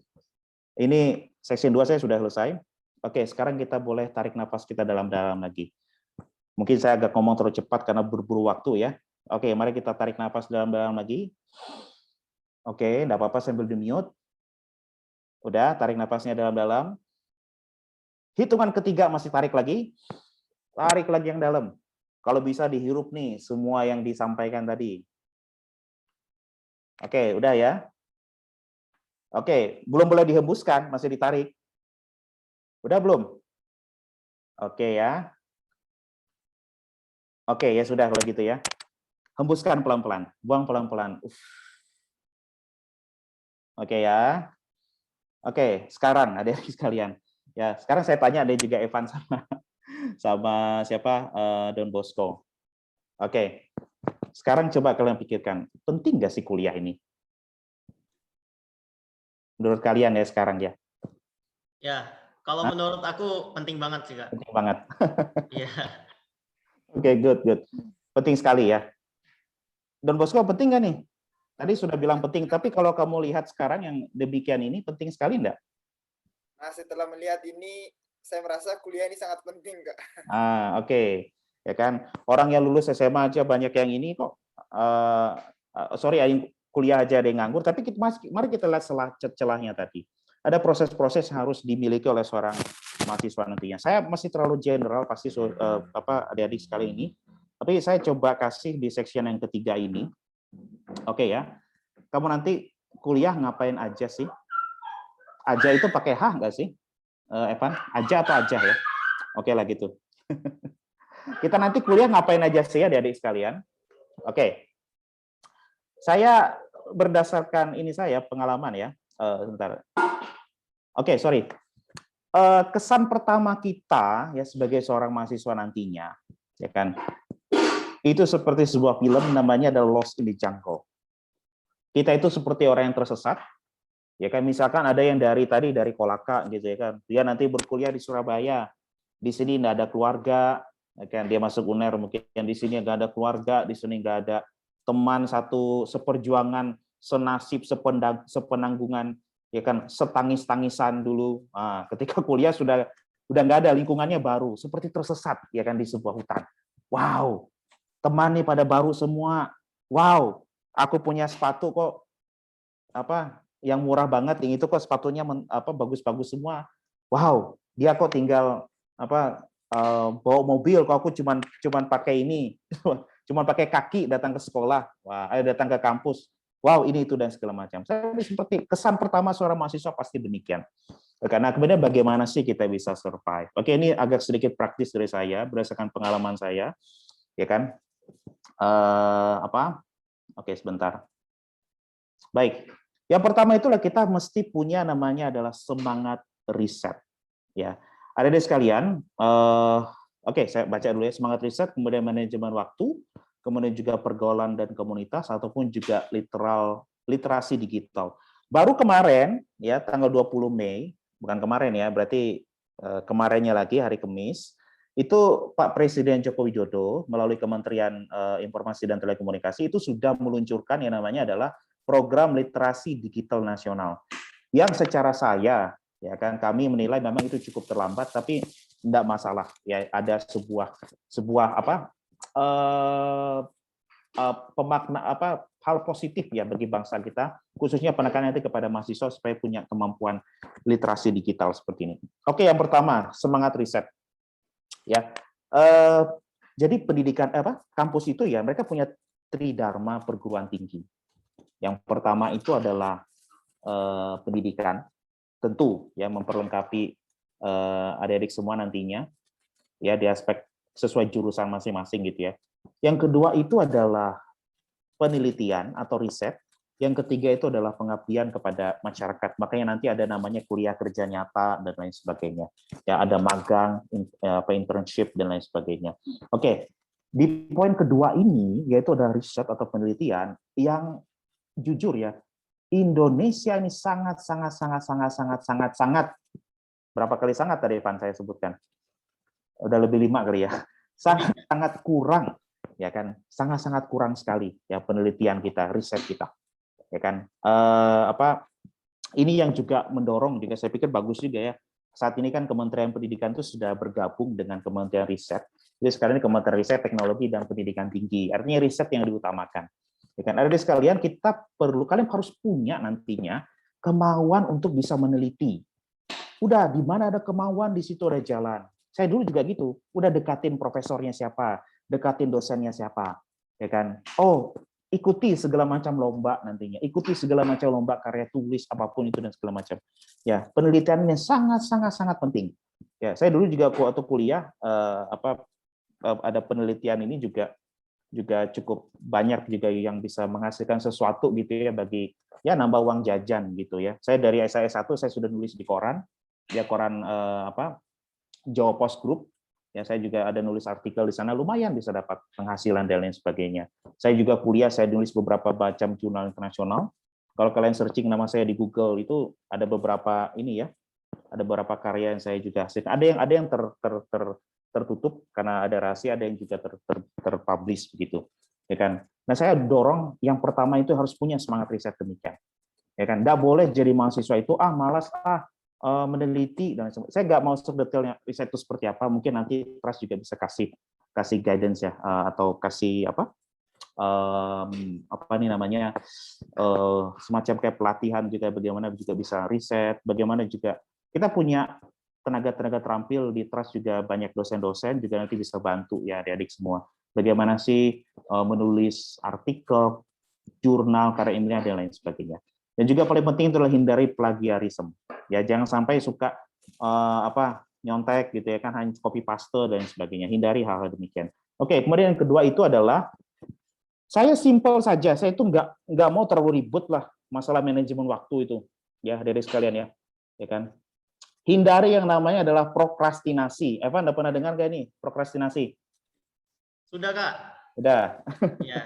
Speaker 2: ini section 2 saya sudah selesai. Oke, sekarang kita boleh tarik nafas kita dalam-dalam lagi. Mungkin saya agak ngomong terlalu cepat karena berburu waktu ya. Oke, mari kita tarik nafas dalam-dalam lagi. Oke, enggak apa-apa sambil di-mute. Udah, tarik nafasnya dalam-dalam. Hitungan ketiga masih tarik lagi. Tarik lagi yang dalam. Kalau bisa dihirup nih semua yang disampaikan tadi. Oke, udah ya. Oke, belum boleh dihembuskan, masih ditarik. Udah belum? Oke ya. Oke, ya sudah kalau gitu ya. Hembuskan pelan-pelan, buang pelan-pelan. Oke ya. Oke, sekarang adik-adik sekalian. Ya, sekarang saya tanya ada juga Evan sama siapa? Don Bosco. Oke. Sekarang coba kalian pikirkan, penting nggak sih kuliah ini? Menurut kalian ya sekarang ya?
Speaker 1: Ya, kalau menurut aku penting banget sih, Kak.
Speaker 2: Penting banget.
Speaker 1: Iya.
Speaker 2: Oke, good. Penting sekali ya. Don Bosco penting nggak nih? Tadi sudah bilang penting, tapi kalau kamu lihat sekarang yang demikian ini penting sekali enggak?
Speaker 3: Nah, setelah melihat ini, saya merasa kuliah ini sangat penting, Kak.
Speaker 2: Oke. Ya kan, orang yang lulus SMA aja banyak yang ini kok. Sorry, yang kuliah aja ada yang nganggur, tapi mari kita lihat celahnya tadi. Ada proses-proses yang harus dimiliki oleh seorang mahasiswa nantinya. Saya masih terlalu general pasti adik-adik sekali ini. Tapi saya coba kasih di section yang ketiga ini. Oke ya. Kamu nanti kuliah ngapain aja sih? Aja itu pakai H nggak sih? Evan, aja atau aja ya? Oke lah gitu. Kita nanti kuliah ngapain aja sih adik-adik sekalian? Oke. Saya berdasarkan ini pengalaman ya. Sebentar. Oke, sorry. Kesan pertama kita ya sebagai seorang mahasiswa nantinya, ya kan? Itu seperti sebuah film namanya adalah Lost in the Jungle. Kita itu seperti orang yang tersesat, ya kan? Misalkan ada yang dari Kolaka gitu ya kan, dia nanti berkuliah di Surabaya, di sini nggak ada keluarga, ya kan? Dia masuk UNER mungkin di sini nggak ada keluarga, di sini nggak ada teman satu seperjuangan, senasib, sepenanggungan, ya kan? Setangis-tangisan dulu. Nah, ketika kuliah sudah nggak ada, lingkungannya baru, seperti tersesat, ya kan, di sebuah hutan. Wow. Teman nih pada baru semua. Wow, aku punya sepatu kok yang murah banget, yang itu kok sepatunya bagus-bagus semua. Wow, dia kok tinggal bawa mobil, kok aku cuman pakai ini, cuman pakai kaki datang ke sekolah, datang ke kampus. Wow, ini itu dan segala macam. Saya seperti kesan pertama seorang mahasiswa pasti demikian. Karena kemudian bagaimana sih kita bisa survive? Oke, ini agak sedikit praktis dari saya berdasarkan pengalaman saya, ya kan? Oke, sebentar. Baik, yang pertama itulah kita mesti punya namanya adalah semangat riset. Ya, adik-adik sekalian. Oke, saya baca dulu ya. Semangat riset, kemudian manajemen waktu, kemudian juga pergaulan dan komunitas, ataupun juga literasi digital. Baru kemarin, ya tanggal 20 Mei, bukan kemarin ya, berarti kemarinnya lagi hari Kamis. Itu Pak Presiden Joko Widodo melalui Kementerian Informasi dan Telekomunikasi itu sudah meluncurkan yang namanya adalah program literasi digital nasional. Yang secara saya, ya kan, kami menilai memang itu cukup terlambat, tapi tidak masalah. Ya, ada sebuah hal positif ya bagi bangsa kita, khususnya penekanan itu kepada mahasiswa supaya punya kemampuan literasi digital seperti ini. Oke, yang pertama semangat riset. Ya, jadi pendidikan kampus itu ya mereka punya tridharma perguruan tinggi. Yang pertama itu adalah pendidikan, tentu ya memperlengkapi adik-adik semua nantinya ya di aspek sesuai jurusan masing-masing gitu ya. Yang kedua itu adalah penelitian atau riset. Yang ketiga itu adalah pengabdian kepada masyarakat. Makanya nanti ada namanya kuliah kerja nyata dan lain sebagainya. Ya, ada magang, internship dan lain sebagainya. Oke, di poin kedua ini yaitu ada riset atau penelitian yang jujur ya, Indonesia ini sangat berapa kali sangat tadi Evan saya sebutkan? Udah lebih 5 kali ya. Sangat kurang, ya kan? Sangat kurang sekali ya penelitian kita, riset kita. Ya kan, ini yang juga mendorong juga saya pikir bagus juga ya. Saat ini kan Kementerian Pendidikan itu sudah bergabung dengan Kementerian Riset. Jadi sekarang ini Kementerian Riset, Teknologi dan Pendidikan Tinggi. Artinya riset yang diutamakan. Ya kan, adik sekalian kalian harus punya nantinya kemauan untuk bisa meneliti. Udah di mana ada kemauan di situ ada jalan. Saya dulu juga gitu, udah dekatin profesornya siapa, dekatin dosennya siapa, ya kan? Oh, ikuti segala macam lomba nantinya, ikuti segala macam lomba karya tulis apapun itu dan segala macam. Ya, penelitiannya sangat penting. Ya, saya dulu juga waktu kuliah ada penelitian ini juga cukup banyak juga yang bisa menghasilkan sesuatu gitu ya bagi ya nambah uang jajan gitu ya. Saya dari SAS1 saya sudah nulis di koran, ya koran Jawa Post Group. Ya, saya juga ada nulis artikel di sana, lumayan bisa dapat penghasilan dan lain sebagainya. Saya juga kuliah, saya nulis beberapa macam jurnal internasional. Kalau kalian searching nama saya di Google itu ada beberapa ini ya, ada beberapa karya yang saya juga hasilkan. Ada yang tertutup karena ada rahasia, ada yang juga terpublish begitu, ya kan. Nah, saya dorong yang pertama itu harus punya semangat riset demikian, ya kan. Nggak boleh jadi mahasiswa itu malas meneliti dan saya nggak mau sedetailnya riset itu seperti apa. Mungkin nanti Pras juga bisa kasih guidance ya, atau kasih apa nih namanya semacam kayak pelatihan juga bagaimana juga bisa riset, bagaimana juga kita punya tenaga terampil di Trust juga banyak dosen-dosen juga nanti bisa bantu ya adik-adik semua. Bagaimana sih menulis artikel, jurnal, karya ilmiah dan lain sebagainya. Dan juga paling penting itu adalah hindari plagiarisme. Ya, jangan sampai suka nyontek gitu ya kan, hanya copy paste dan sebagainya. Hindari hal-hal demikian. Oke, kemudian yang kedua itu adalah saya simpel saja. Saya itu nggak mau terlalu ribut lah masalah manajemen waktu itu. Ya, dari sekalian ya kan. Hindari yang namanya adalah prokrastinasi. Evan, udah pernah dengar nggak nih prokrastinasi?
Speaker 1: Sudah, Kak.
Speaker 2: Udah.
Speaker 1: Ya.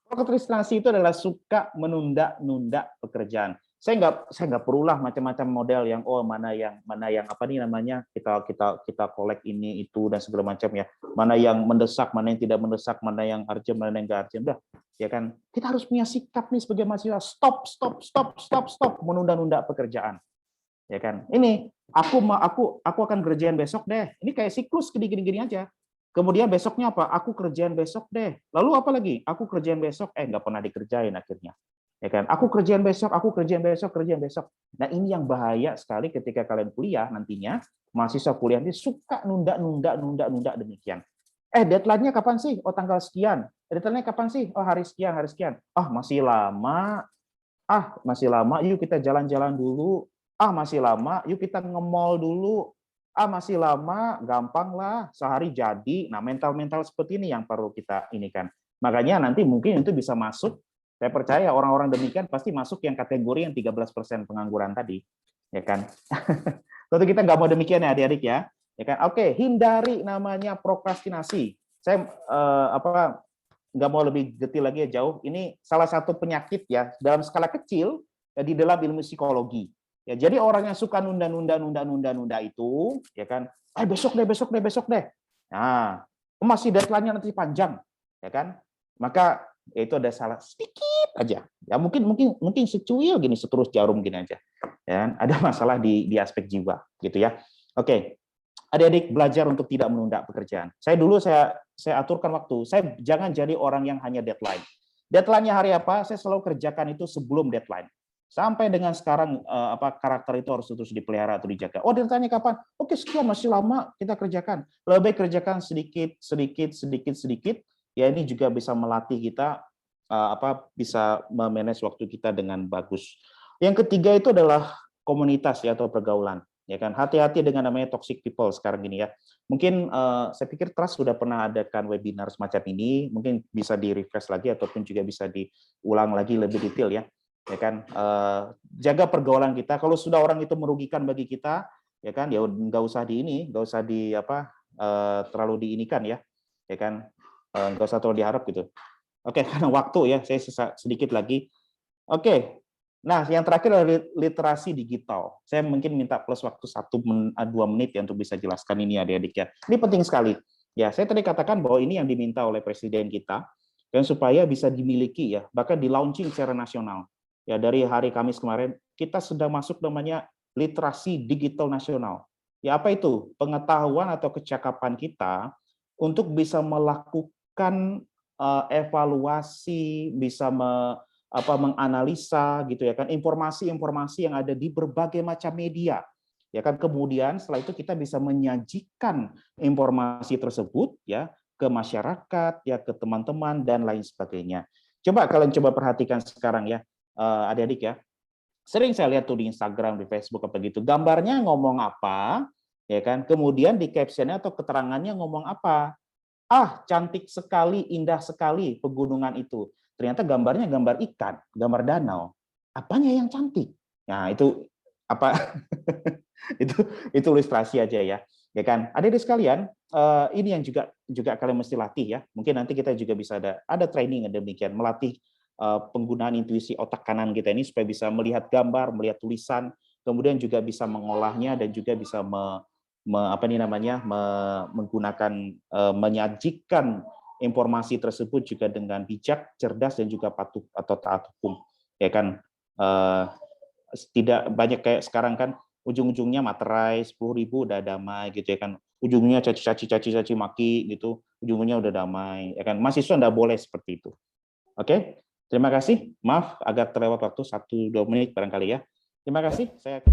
Speaker 2: Prokrastinasi itu adalah suka menunda pekerjaan. Saya nggak perulah macam-macam model yang mana yang apa nih namanya kita kolek ini itu dan segala macam ya. Mana yang mendesak, mana yang tidak mendesak, mana yang urgent, mana yang nggak urgent. Udah, ya kan. Kita harus punya sikap nih sebagai mahasiswa. Stop menunda-nunda pekerjaan. Ya kan. Ini aku akan kerjaan besok deh. Ini kayak siklus gini aja. Kemudian besoknya apa? Aku kerjaan besok deh. Lalu apa lagi? Aku kerjaan besok, nggak pernah dikerjain akhirnya. Ya kan? Aku kerjaan besok. Nah, ini yang bahaya sekali ketika kalian kuliah nantinya, mahasiswa kuliah ini suka nunda demikian. Deadline-nya kapan sih? Oh, tanggal sekian. Deadline-nya kapan sih? Oh, hari sekian. Masih lama. Masih lama. Yuk kita jalan-jalan dulu. Masih lama. Yuk kita nge-mall dulu. Masih lama, gampang lah, sehari jadi. Nah, mental seperti ini yang perlu kita ini kan. Makanya nanti mungkin itu bisa masuk, saya percaya orang-orang demikian pasti masuk yang kategori yang 13% pengangguran tadi. Ya kan? Tentu kita nggak mau demikian ya adik-adik ya. Ya kan? Oke, hindari namanya prokrastinasi. Saya nggak mau lebih detail lagi ya jauh. Ini salah satu penyakit ya, dalam skala kecil ya, di dalam ilmu psikologi. Ya, jadi orang yang suka nunda itu, ya kan? Besok deh. Nah, masih deadline-nya nanti panjang, ya kan? Maka ya itu ada salah sedikit aja. Ya mungkin secuil gini, seterus jarum gini aja. Ya kan? Ada masalah di aspek jiwa, gitu ya. Oke. Adik-adik belajar untuk tidak menunda pekerjaan. Saya aturkan waktu. Saya jangan jadi orang yang hanya deadline. Deadline-nya hari apa? Saya selalu kerjakan itu sebelum deadline. Sampai dengan sekarang karakter itu harus terus dipelihara atau dijaga. Oh, ditanya kapan? Oke, sekian, masih lama kita kerjakan. Lebih kerjakan sedikit. Ya, ini juga bisa melatih kita bisa memanage waktu kita dengan bagus. Yang ketiga itu adalah komunitas ya atau pergaulan. Ya kan, hati-hati dengan namanya toxic people sekarang gini ya. Mungkin saya pikir Trust sudah pernah adakan webinar semacam ini. Mungkin bisa di-refresh lagi ataupun juga bisa diulang lagi lebih detail ya. Ya kan, jaga pergaulan kita. Kalau sudah orang itu merugikan bagi kita, ya kan, ya nggak usah terlalu diinikan ya kan, nggak usah terlalu diharap gitu. Oke, karena waktu ya, saya sedikit lagi. Oke, nah yang terakhir adalah literasi digital. Saya mungkin minta plus waktu 1-2 menit ya untuk bisa jelaskan ini adik-adik ya. Ini penting sekali. Ya, saya tadi katakan bahwa ini yang diminta oleh presiden kita dan supaya bisa dimiliki ya, bahkan di launching secara nasional. Ya, dari hari Kamis kemarin kita sedang masuk namanya literasi digital nasional. Ya, apa itu? Pengetahuan atau kecakapan kita untuk bisa melakukan evaluasi, bisa menganalisa gitu ya kan, informasi yang ada di berbagai macam media. ya kan. Kemudian setelah itu kita bisa menyajikan informasi tersebut ya ke masyarakat, ya ke teman-teman dan lain sebagainya. Coba kalian perhatikan sekarang ya, adik-adik ya. Sering saya lihat tuh di Instagram, di Facebook apa gitu, gambarnya ngomong apa, ya kan? Kemudian di captionnya atau keterangannya ngomong apa? Ah, cantik sekali, indah sekali pegunungan itu. Ternyata gambarnya gambar ikan, gambar danau. Apanya yang cantik? Nah, itu apa? itu ilustrasi aja ya. Ya kan? Adik-adik sekalian, ini yang juga kalian mesti latih ya. Mungkin nanti kita juga bisa ada training yang demikian, melatih penggunaan intuisi otak kanan kita ini supaya bisa melihat gambar, melihat tulisan, kemudian juga bisa mengolahnya dan juga bisa menggunakan menyajikan informasi tersebut juga dengan bijak, cerdas dan juga patuh atau taat hukum. Ya kan, tidak banyak kayak sekarang kan ujung-ujungnya materai 10.000 udah damai gitu ya kan, ujungnya caci maki gitu, ujungnya udah damai ya kan. Mahasiswa enggak boleh seperti itu. Oke, terima kasih. Maaf agak terlewat waktu 1-2 menit barangkali ya. Terima kasih. Saya